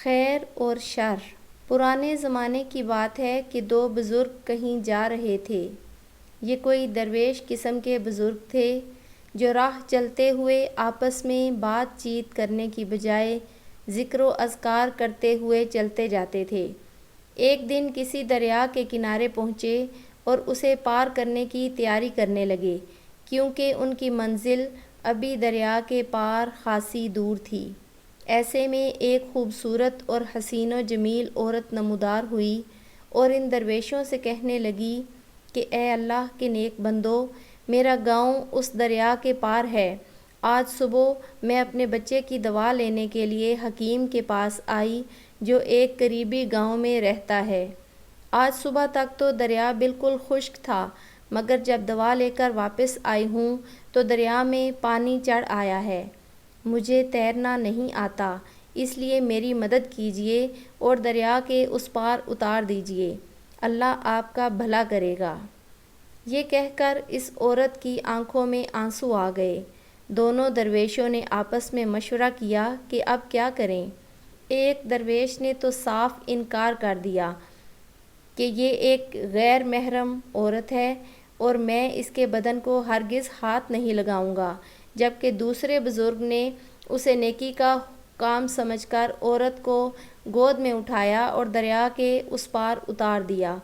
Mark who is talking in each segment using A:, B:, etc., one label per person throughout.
A: خیر اور شر۔ پرانے زمانے کی بات ہے کہ دو بزرگ کہیں جا رہے تھے۔ یہ کوئی درویش قسم کے بزرگ تھے جو راہ چلتے ہوئے آپس میں بات چیت کرنے کی بجائے ذکر و اذکار کرتے ہوئے چلتے جاتے تھے۔ ایک دن کسی دریا کے کنارے پہنچے اور اسے پار کرنے کی تیاری کرنے لگے، کیونکہ ان کی منزل ابھی دریا کے پار خاصی دور تھی۔ ایسے میں ایک خوبصورت اور حسین و جمیل عورت نمودار ہوئی اور ان درویشوں سے کہنے لگی کہ اے اللہ کے نیک بندو، میرا گاؤں اس دریا کے پار ہے۔ آج صبح میں اپنے بچے کی دوا لینے کے لیے حکیم کے پاس آئی جو ایک قریبی گاؤں میں رہتا ہے۔ آج صبح تک تو دریا بالکل خشک تھا، مگر جب دوا لے کر واپس آئی ہوں تو دریا میں پانی چڑھ آیا ہے۔ مجھے تیرنا نہیں آتا، اس لیے میری مدد کیجیے اور دریا کے اس پار اتار دیجیے، اللہ آپ کا بھلا کرے گا۔ یہ کہہ کر اس عورت کی آنکھوں میں آنسو آ گئے۔ دونوں درویشوں نے آپس میں مشورہ کیا کہ اب کیا کریں۔ ایک درویش نے تو صاف انکار کر دیا کہ یہ ایک غیر محرم عورت ہے اور میں اس کے بدن کو ہرگز ہاتھ نہیں لگاؤں گا، جبکہ دوسرے بزرگ نے اسے نیکی کا کام سمجھ کر عورت کو گود میں اٹھایا اور دریا کے اس پار اتار دیا۔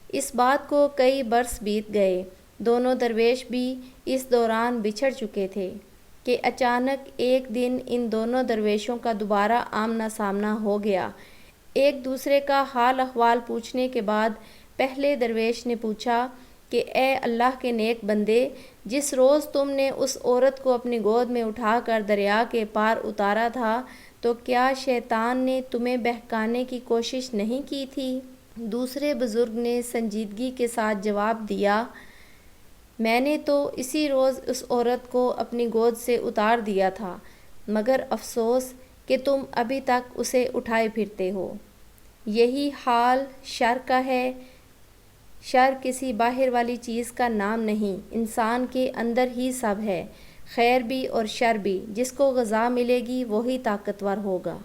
A: اس بات کو کئی برس بیت گئے۔ دونوں درویش بھی اس دوران بچھڑ چکے تھے کہ اچانک ایک دن ان دونوں درویشوں کا دوبارہ آمنا سامنا ہو گیا۔ ایک دوسرے کا حال احوال پوچھنے کے بعد پہلے درویش نے پوچھا کہ اے اللہ کے نیک بندے، جس روز تم نے اس عورت کو اپنی گود میں اٹھا کر دریا کے پار اتارا تھا تو کیا شیطان نے تمہیں بہکانے کی کوشش نہیں کی تھی؟ دوسرے بزرگ نے سنجیدگی کے ساتھ جواب دیا، میں نے تو اسی روز اس عورت کو اپنی گود سے اتار دیا تھا، مگر افسوس کہ تم ابھی تک اسے اٹھائے پھرتے ہو۔ یہی حال شر کا ہے۔ شر کسی باہر والی چیز کا نام نہیں، انسان کے اندر ہی سب ہے، خیر بھی اور شر بھی۔ جس کو غذا ملے گی وہی طاقتور ہوگا۔